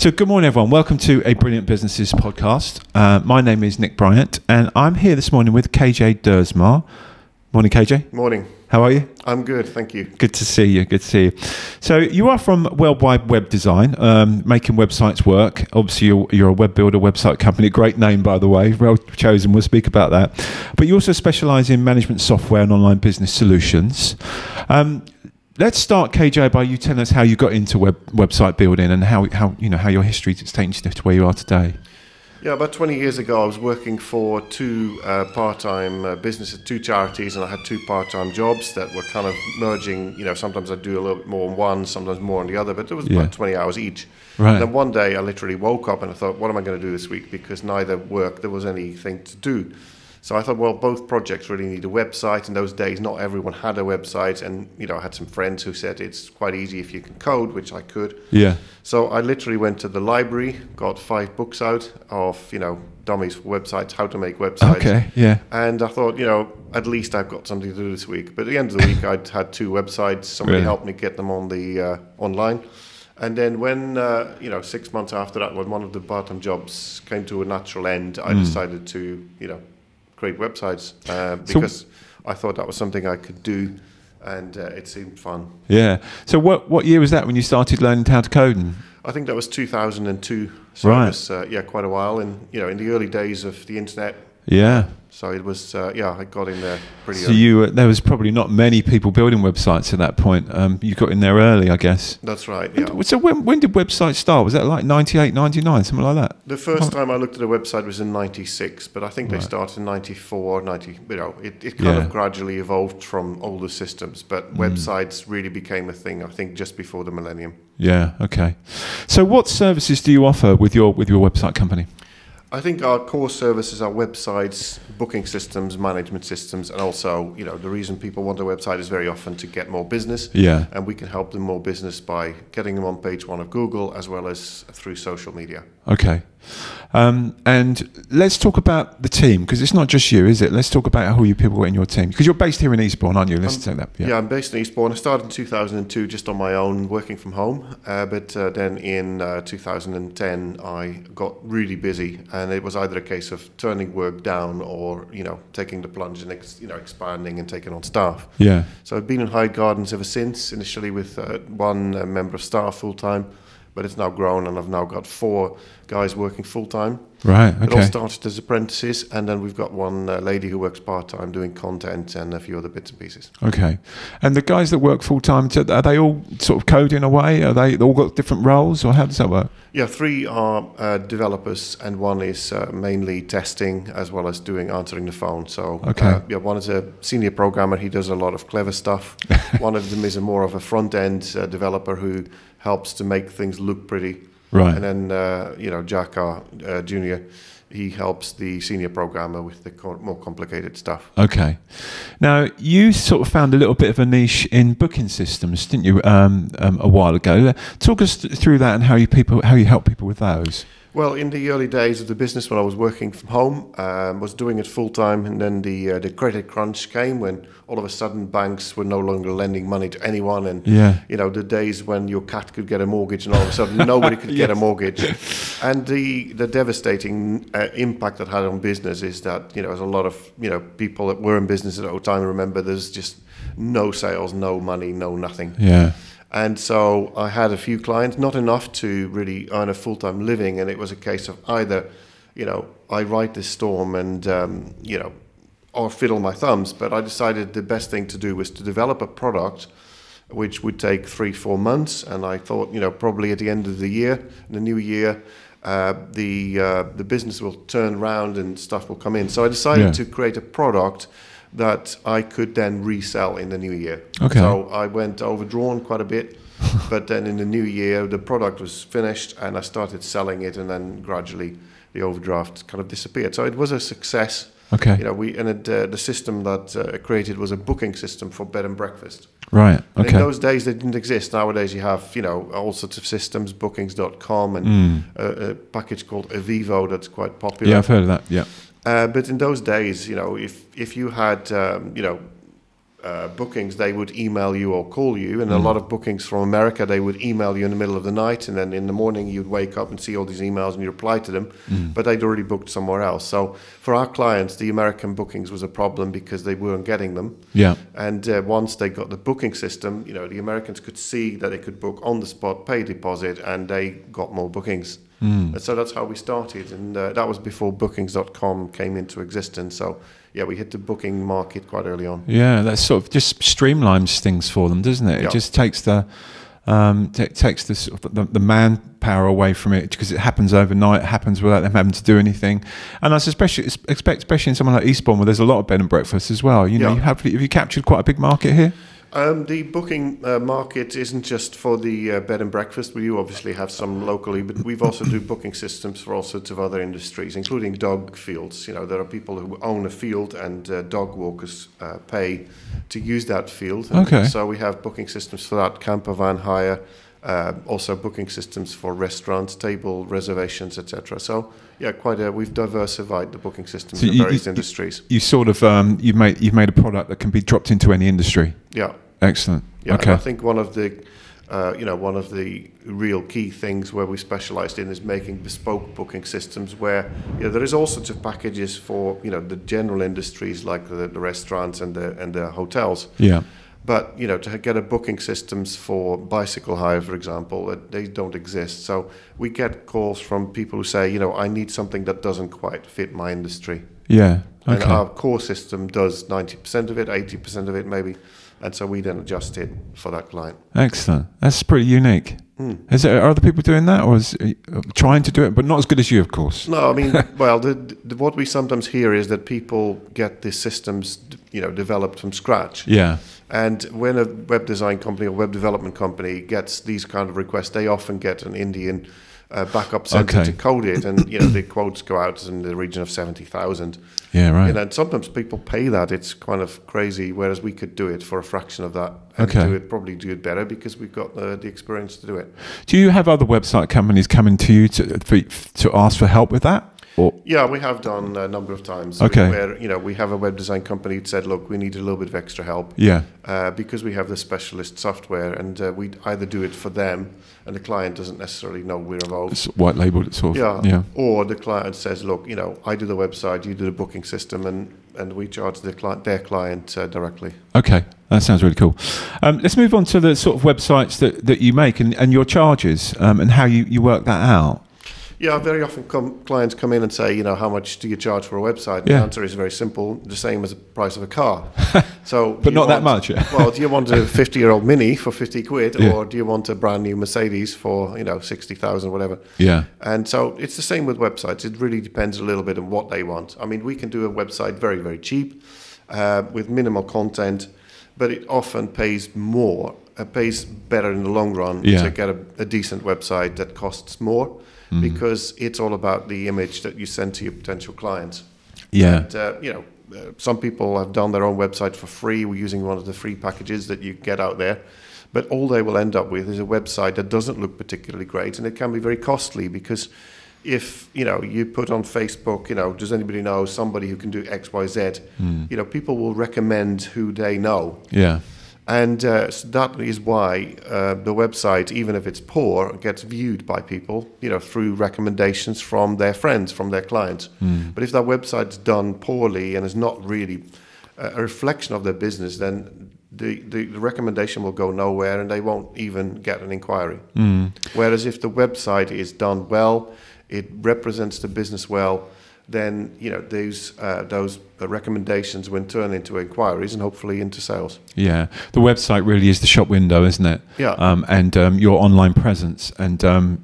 So good morning, everyone. Welcome to a Brilliant Businesses podcast. My name is Nick Bryant, and I'm here this morning with KJ Duursma. Morning, KJ. Morning. How are you? I'm good, thank you. Good to see you. Good to see you. So you are from World Wide Web Design, making websites work. Obviously, you're a web builder, website company. Great name, by the way. Well chosen. We'll speak about that. But you also specialise in management software and online business solutions. Let's start, KJ, by you telling us how you got into website building and how your history has taken you to where you are today. Yeah, about 20 years ago, I was working for two part-time businesses, two charities, and I had two part-time jobs that were kind of merging. You know, sometimes I'd do a little bit more on one, sometimes more on the other, but it was about 20 hours each. Right. And then one day, I literally woke up and I thought, what am I going to do this week? Because neither work, there was anything to do. So I thought, well, both projects really need a website. In those days, not everyone had a website. And, you know, I had some friends who said it's quite easy if you can code, which I could. Yeah. So I literally went to the library, got 5 books out of, dummies for websites, how to make websites. Okay, yeah. And I thought, at least I've got something to do this week. But at the end of the week, I'd had 2 websites. Somebody helped me get them on the online. And then when, 6 months after that, when one of the part-time jobs came to a natural end, I decided to, create websites because I thought that was something I could do, and it seemed fun. Yeah. So what year was that when you started learning how to code? I think that was 2002. So right. It was quite a while, and in the early days of the internet. Yeah. So it was I got in there pretty early. So there was probably not many people building websites at that point. You got in there early, I guess. That's right. Yeah. So when did websites start? Was that like 98, 99, something like that? The first time I looked at a website was in 96, but I think they started in 94, 90. It kind of gradually evolved from older systems, but websites really became a thing, I think, just before the millennium. Yeah. Okay. So what services do you offer with your website company? I think our core services are websites, booking systems, management systems, and also, the reason people want a website is very often to get more business. Yeah. And we can help them more business by getting them on page 1 of Google as well as through social media. Okay. And let's talk about the team, because it's not just you, is it? Let's talk about who you people got in your team, because you're based here in Eastbourne, aren't you? Let's take that. Yeah, I'm based in Eastbourne. I started in 2002 just on my own, working from home. But then in 2010, I got really busy, and it was either a case of turning work down or, taking the plunge and, expanding and taking on staff. Yeah. So I've been in Hyde Gardens ever since, initially with one member of staff full-time. But it's now grown, and I've now got 4 guys working full-time. Right, okay. It all started as apprentices, and then we've got one lady who works part-time doing content and a few other bits and pieces. Okay. And the guys that work full-time, are they all sort of coding away? Are they all got different roles, or how does that work? Yeah, 3 are developers, and 1 is mainly testing as well as answering the phone. So one is a senior programmer. He does a lot of clever stuff. One of them is more of a front-end developer who helps to make things look pretty. Right. And then, Jack, our junior, he helps the senior programmer with the more complicated stuff. Okay. Now, you sort of found a little bit of a niche in booking systems, didn't you, a while ago? Talk us through that and how you help people with those. Well, in the early days of the business, when I was working from home, was doing it full time, and then the credit crunch came when all of a sudden banks were no longer lending money to anyone, and the days when your cat could get a mortgage, and all of a sudden nobody could get a mortgage, and the devastating impact that had on business is that there's a lot of people that were in business at the time. Remember, there's just no sales, no money, no nothing. Yeah. And so I had a few clients, not enough to really earn a full-time living, and it was a case of either, I ride this storm and, or fiddle my thumbs, but I decided the best thing to do was to develop a product which would take 3-4 months, and I thought, probably at the end of the year, the new year, the business will turn around and stuff will come in. So I decided to create a product that I could then resell in the new year. Okay. So I went overdrawn quite a bit, but then in the new year, the product was finished and I started selling it, and then gradually the overdraft kind of disappeared. So it was a success. Okay. The system that I created was a booking system for bed and breakfast. Right. Okay. And in those days, they didn't exist. Nowadays, you have all sorts of systems, bookings.com, and a package called Avivo that's quite popular. Yeah, I've heard of that. Yeah. But in those days, if you had bookings, they would email you or call you, and a lot of bookings from America, they would email you in the middle of the night, and then in the morning you'd wake up and see all these emails and you reply to them, but they'd already booked somewhere else. So for our clients, the American bookings was a problem because they weren't getting them. Yeah. And once they got the booking system, the Americans could see that they could book on the spot, pay deposit, and they got more bookings. And so that's how we started, and that was before bookings.com came into existence. So yeah, we hit the booking market quite early on. Yeah, that sort of just streamlines things for them, doesn't it? Yeah. It just takes the sort of the manpower away from it, because it happens overnight, it happens without them having to do anything. And I especially in someone like Eastbourne, where there's a lot of bed and breakfasts as well. Have you captured quite a big market here? The booking market isn't just for the bed and breakfast. We do obviously have some locally, but we've also do booking systems for all sorts of other industries, including dog fields. There are people who own a field, and dog walkers pay to use that field. Okay. So we have booking systems for that, camper van hire, also booking systems for restaurants, table reservations, etc. So yeah, we've diversified the booking systems in various industries. You sort of you've made a product that can be dropped into any industry. Yeah. Excellent. Yeah, okay. I think one of the real key things where we specialised in is making bespoke booking systems, where there is all sorts of packages for the general industries like the restaurants and the hotels. Yeah. But to get a booking systems for bicycle hire, for example, they don't exist. So we get calls from people who say, I need something that doesn't quite fit my industry. Yeah. Okay. And our core system does 90% of it, 80% of it maybe. And so we then adjust it for that client. Excellent. That's pretty unique. Are other people doing that, or trying to do it, but not as good as you, of course? No, I mean, well, what we sometimes hear is that people get these systems, developed from scratch. Yeah. And when a web design company or web development company gets these kind of requests, they often get an Indian backup center to code it, and the quotes go out in the region of 70,000. Yeah, right. And sometimes people pay that. It's kind of crazy. Whereas we could do it for a fraction of that, and probably do it better because we've got the experience to do it. Do you have other website companies coming to you to ask for help with that? Or? Yeah, we have done a number of times. Okay. Where we have a web design company that said, look, we need a little bit of extra help. Yeah. Because we have the specialist software, and we either do it for them, and the client doesn't necessarily know we're involved. It's white labeled, sort of. Yeah. Or the client says, look, I do the website, you do the booking system, and we charge their client directly. Okay. That sounds really cool. Let's move on to the sort of websites that you make and your charges, and how you work that out. Yeah, very often clients come in and say, how much do you charge for a website? Yeah. The answer is very simple, the same as the price of a car. So, but not that much. Well, do you want a 50-year-old Mini for 50 quid, or do you want a brand new Mercedes for 60,000, whatever? Yeah. And so it's the same with websites. It really depends a little bit on what they want. I mean, we can do a website very, very cheap with minimal content, but it often pays more. It pays better in the long run to get a decent website that costs more. Because it's all about the image that you send to your potential clients. Yeah. And, some people have done their own website for free. We're using one of the free packages that you get out there. But all they will end up with is a website that doesn't look particularly great, and it can be very costly because if you put on Facebook, does anybody know somebody who can do X, Y, Z? People will recommend who they know. Yeah. And so that is why the website, even if it's poor, gets viewed by people, through recommendations from their friends, from their clients. But if that website's done poorly and is not really a reflection of their business, then the recommendation will go nowhere, and they won't even get an inquiry. Whereas if the website is done well, it represents the business well, then those recommendations will turn into inquiries and hopefully into sales. Yeah, the website really is the shop window, isn't it? Yeah. And your online presence, and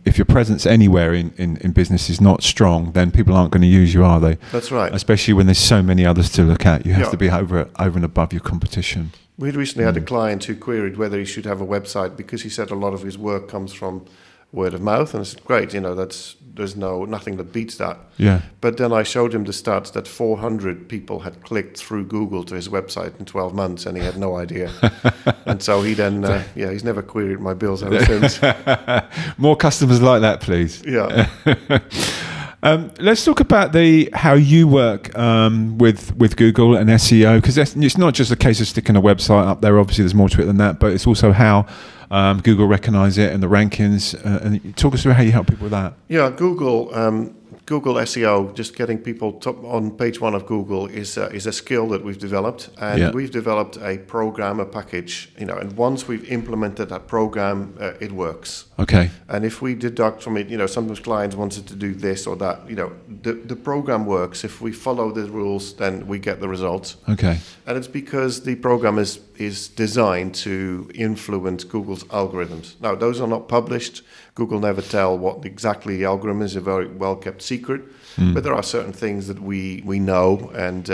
if your presence anywhere in business is not strong, then people aren't going to use you, are they? That's right. Especially when there's so many others to look at. You have to be over and above your competition. We recently had a client who queried whether he should have a website because he said a lot of his work comes from word of mouth, and I said, great, there's nothing that beats that. Yeah. But then I showed him the stats that 400 people had clicked through Google to his website in 12 months, and he had no idea. And so he then, he's never queried my bills ever since. More customers like that, please. Yeah. Let's talk about how you work with Google and SEO, because it's not just a case of sticking a website up there. Obviously, there's more to it than that, but it's also how Google recognize it and the rankings. And talk us through how you help people with that. Yeah, Google SEO, just getting people top on page one of Google is a skill that we've developed, and we've developed a program, a package, and once we've implemented that program, it works. Okay. And if we deduct from it, sometimes clients wanted to do this or that, the program works. If we follow the rules, then we get the results. Okay. And it's because the program is designed to influence Google's algorithms. Now, those are not published. Google never tell what exactly the algorithm is, a very well kept secret. But there are certain things that we know, and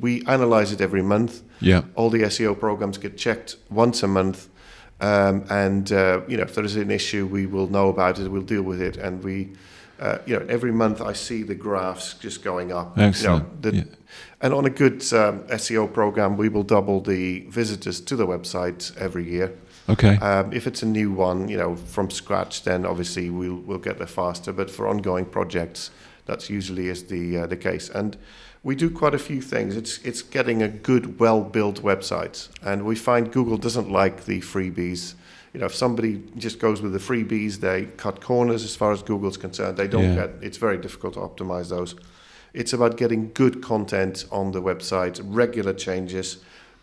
we analyze it every month. Yeah. All the SEO programs get checked once a month, if there is an issue, we will know about it. We'll deal with it, and every month I see the graphs just going up. Excellent. And on a good SEO program, we will double the visitors to the website every year. Okay. If it's a new one, from scratch, then obviously we'll get there faster. But for ongoing projects, that's usually is the case. And we do quite a few things. It's getting a good, well-built website, and we find Google doesn't like the freebies. If somebody just goes with the freebies, they cut corners as far as Google's concerned. They don't get. It's very difficult to optimize those. It's about getting good content on the website, regular changes,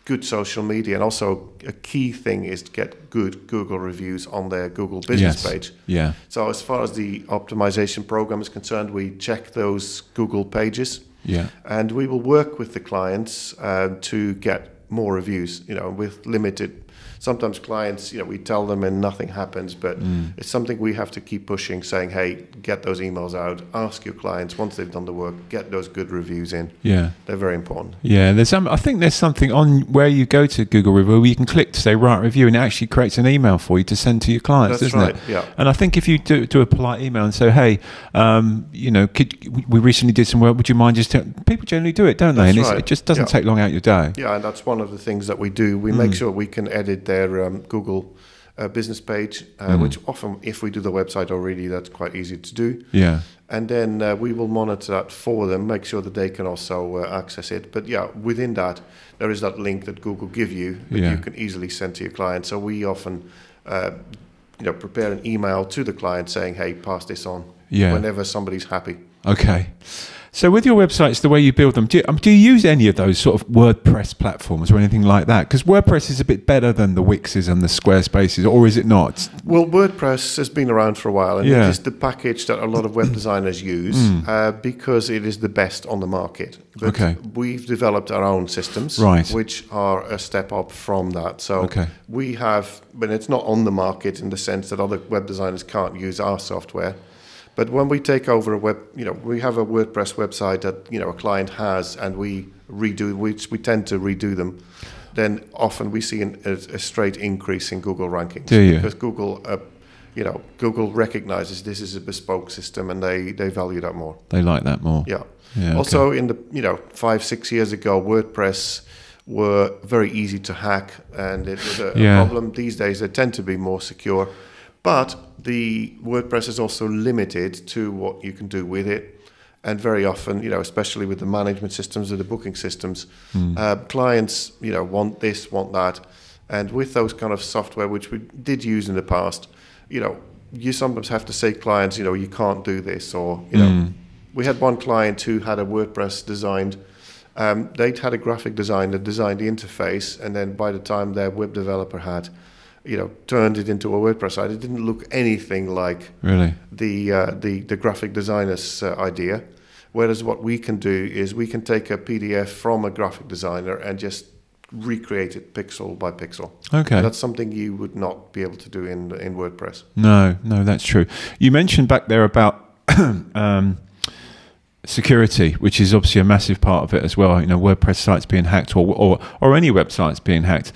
good social media, and also a key thing is to get good Google reviews on their Google business page. Yeah. So as far as the optimization program is concerned, we check those Google pages. Yeah. And we will work with the clients to get more reviews, with limited. Sometimes clients, we tell them and nothing happens, but it's something we have to keep pushing, saying, hey, get those emails out, ask your clients once they've done the work, get those good reviews in. Yeah. They're very important. Yeah, I think there's something on where you go to Google Review where you can click to say write review, and it actually creates an email for you to send to your clients, doesn't it? Yeah. And I think if you do a polite email and say, hey, we recently did some work, would you mind just people generally do it, don't they? And it just doesn't take long out your day. Yeah, and that's one of the things that we do. We make sure we can edit their Google business page, which often, if we do the website already, that's quite easy to do. Yeah. And then we will monitor that for them, make sure that they can also access it. But yeah, within that, there is that link that Google give you that you can easily send to your client. So we often, prepare an email to the client saying, hey, pass this on whenever somebody's happy. Okay. So with your websites, the way you build them, do you use any of those sort of WordPress platforms or anything like that? Because WordPress is a bit better than the Wixes and the Squarespaces, or is it not? Well, WordPress has been around for a while, and it is the package that a lot of web designers use because it is the best on the market. But we've developed our own systems, which are a step up from that. So we have, but it's not on the market in the sense that other web designers can't use our software. But when we take over a we have a WordPress website that, a client has, and we redo, which we tend to redo them, then often we see a straight increase in Google rankings. Do you? Because Google, Google recognizes this is a bespoke system, and they value that more. They like that more. Yeah. Also, in the 5-6 years ago, WordPress were very easy to hack, and it was a problem. These days, they tend to be more secure. But the WordPress is also limited to what you can do with it. And very often, especially with the management systems or the booking systems, clients, want this, want that. And with those kind of software, which we did use in the past, you sometimes have to say clients, you can't do this. Or, we had one client who had a WordPress designed. They'd had a graphic designer design the interface. And then by the time their web developer had turned it into a WordPress site, it didn't look anything like the graphic designer's idea. Whereas what we can do is we can take a PDF from a graphic designer and just recreate it pixel by pixel. Okay. And that's something you would not be able to do in WordPress. No, that's true. You mentioned back there about security, which is obviously a massive part of it as well. WordPress sites being hacked, or any websites being hacked.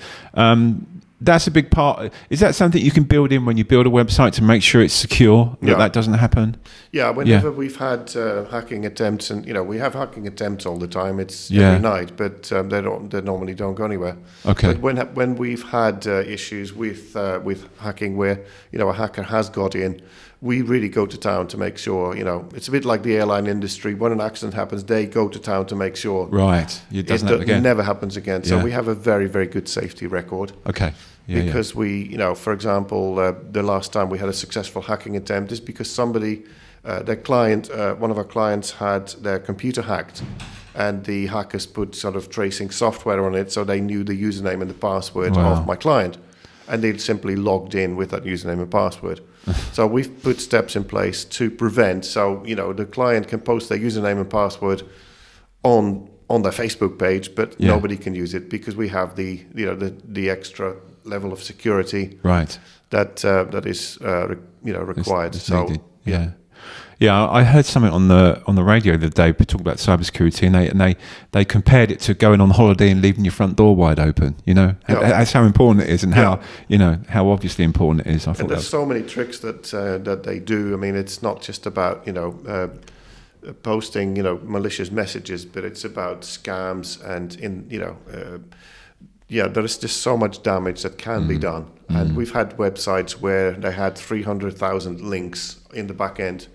That's a big part. Is that something you can build in when you build a website to make sure it's secure, that doesn't happen? Yeah, whenever we've had hacking attempts, and we have hacking attempts all the time. It's every night, but they normally don't go anywhere. Okay. But when we've had issues with hacking, where a hacker has got in, we really go to town to make sure, it's a bit like the airline industry. When an accident happens, they go to town to make sure it doesn't happen again. Never happens again. So we have a very, very good safety record. Okay. Because we, for example, the last time we had a successful hacking attempt is because somebody, their client, one of our clients had their computer hacked, and the hackers put sort of tracing software on it, so they knew the username and the password of my client, and they'd simply logged in with that username and password. So we've put steps in place to prevent. So the client can post their username and password on their Facebook page, but nobody can use it because we have the extra level of security that is required. So yeah, I heard something on the radio the other day talking about cybersecurity, and they compared it to going on holiday and leaving your front door wide open. That's how important it is, and how obviously important it is. And there's so many tricks that they do. I mean, it's not just about posting malicious messages, but it's about scams and there is just so much damage that can be done. And we've had websites where they had 300,000 links in the back end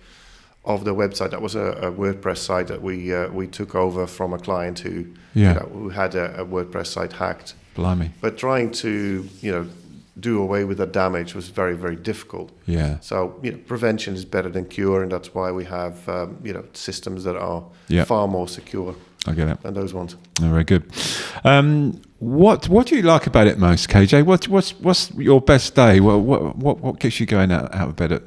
of the website. That was a WordPress site that we took over from a client who had a WordPress site hacked. Blimey. But trying to do away with that damage was very, very difficult. Yeah. So prevention is better than cure, and that's why we have systems that are far more secure. I get it. Than those ones. Oh, very good. What do you like about it most, KJ? What's your best day? What gets you going out of bed?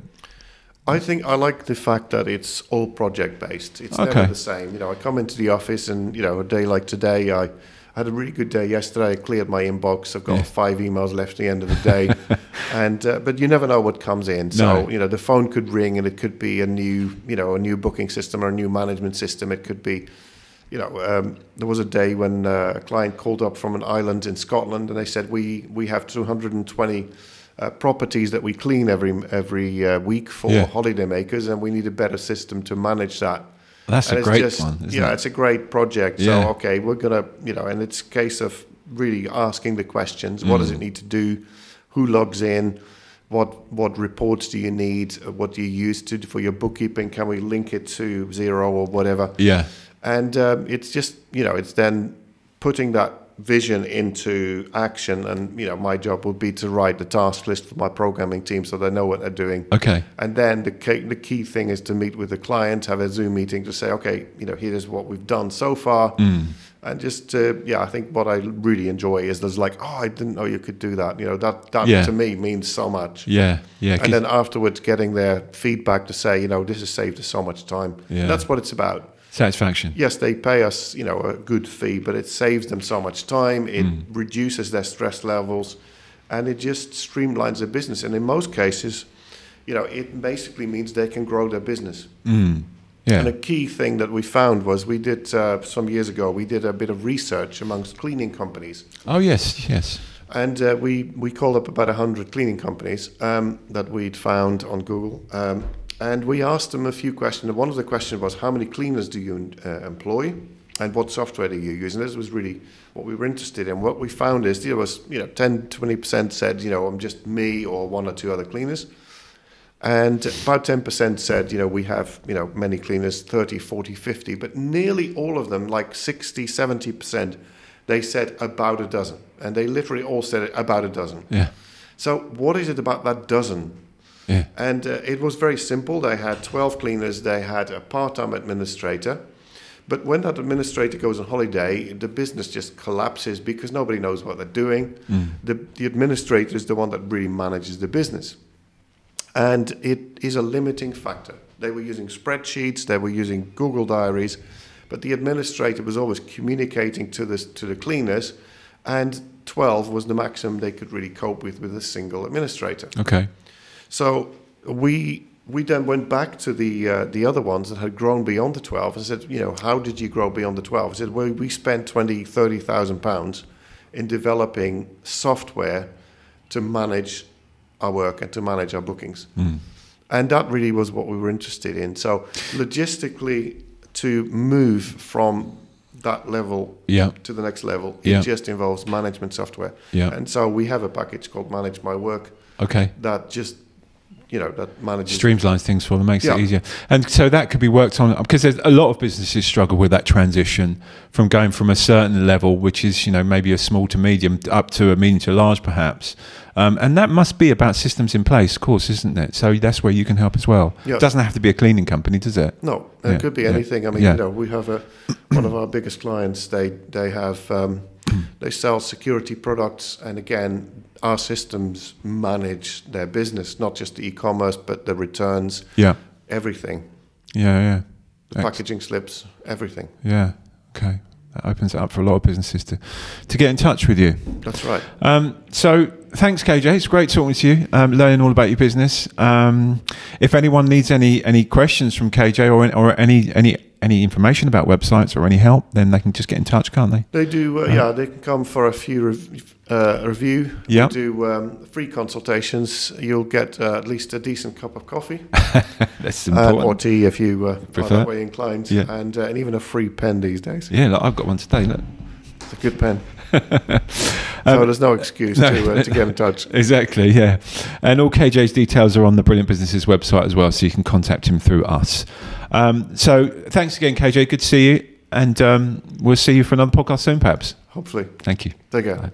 I think I like the fact that it's all project based. It's never the same. I come into the office, and a day like today, I had a really good day yesterday. I cleared my inbox. I've got 5 emails left at the end of the day, and but you never know what comes in. So the phone could ring, and it could be a new booking system or a new management system. It could be. There was a day when a client called up from an island in Scotland, and they said we have 220 properties that we clean every week for holidaymakers, and we need a better system to manage that. That's a great one, isn't it? It's a great project. So we're gonna and it's a case of really asking the questions. What does it need to do? Who logs in? What reports do you need? What do you use for your bookkeeping? Can we link it to Xero or whatever? Yeah. And it's just, it's then putting that vision into action. And, my job would be to write the task list for my programming team so they know what they're doing. Okay. And then the key thing is to meet with the client, have a Zoom meeting to say, okay, here's what we've done so far. And just, I think what I really enjoy is there's like, I didn't know you could do that. That to me means so much. Yeah. And then afterwards getting their feedback to say, this has saved us so much time. Yeah. That's what it's about. Satisfaction. Yes, they pay us, a good fee, but it saves them so much time. It reduces their stress levels, and it just streamlines their business. And in most cases, it basically means they can grow their business. Yeah. And a key thing that we found was we did some years ago, we did a bit of research amongst cleaning companies. Oh, yes. And we called up about 100 cleaning companies that we'd found on Google. And we asked them a few questions. One of the questions was, how many cleaners do you employ? And what software do you use? And this was really what we were interested in. What we found is there was 10-20% said, I'm just me or one or two other cleaners. And about 10% said, we have, many cleaners, 30, 40, 50. But nearly all of them, like 60, 70%, they said about a dozen. And they literally all said about a dozen. Yeah. So what is it about that dozen? Yeah. And it was very simple. They had 12 cleaners. They had a part-time administrator. But when that administrator goes on holiday, the business just collapses because nobody knows what they're doing. The administrator is the one that really manages the business. And it is a limiting factor. They were using spreadsheets. They were using Google Diaries. But the administrator was always communicating to the cleaners. And 12 was the maximum they could really cope with a single administrator. Okay. So we then went back to the other ones that had grown beyond the 12 and said, how did you grow beyond the 12? I said, well, we spent 20,000, 30,000 pounds in developing software to manage our work and to manage our bookings. And that really was what we were interested in. So logistically, to move from that level to the next level, it just involves management software. And so we have a package called Manage My Work. Okay. That just that manages, streamlines things for them, makes it easier. And so that could be worked on, because there's a lot of businesses struggle with that transition from going from a certain level, which is maybe a small to medium, up to a medium to large perhaps, and that must be about systems in place, of course, isn't it? So that's where you can help as well. It doesn't have to be a cleaning company, does it? No, it could be anything. I mean, we have one of our biggest clients. They have they sell security products, and again, our systems manage their business, not just the e-commerce, but the returns, everything. The packaging slips, everything. Yeah, okay. That opens it up for a lot of businesses to get in touch with you. That's right. So thanks, KJ. It's great talking to you, learning all about your business. If anyone needs any questions from KJ or any information about websites or any help, then they can just get in touch, can't they? They do, they can come for a few review. We do free consultations. You'll get at least a decent cup of coffee. That's important. Or tea if you are that way inclined. And even a free pen these days. Yeah, look, I've got one today, look. It's a good pen. So there's no excuse to get in touch. Exactly, yeah. And all KJ's details are on the Brilliant Businesses website as well, so you can contact him through us. So thanks again, KJ. Good to see you. And we'll see you for another podcast soon, perhaps. Hopefully. Thank you. Take care. Bye.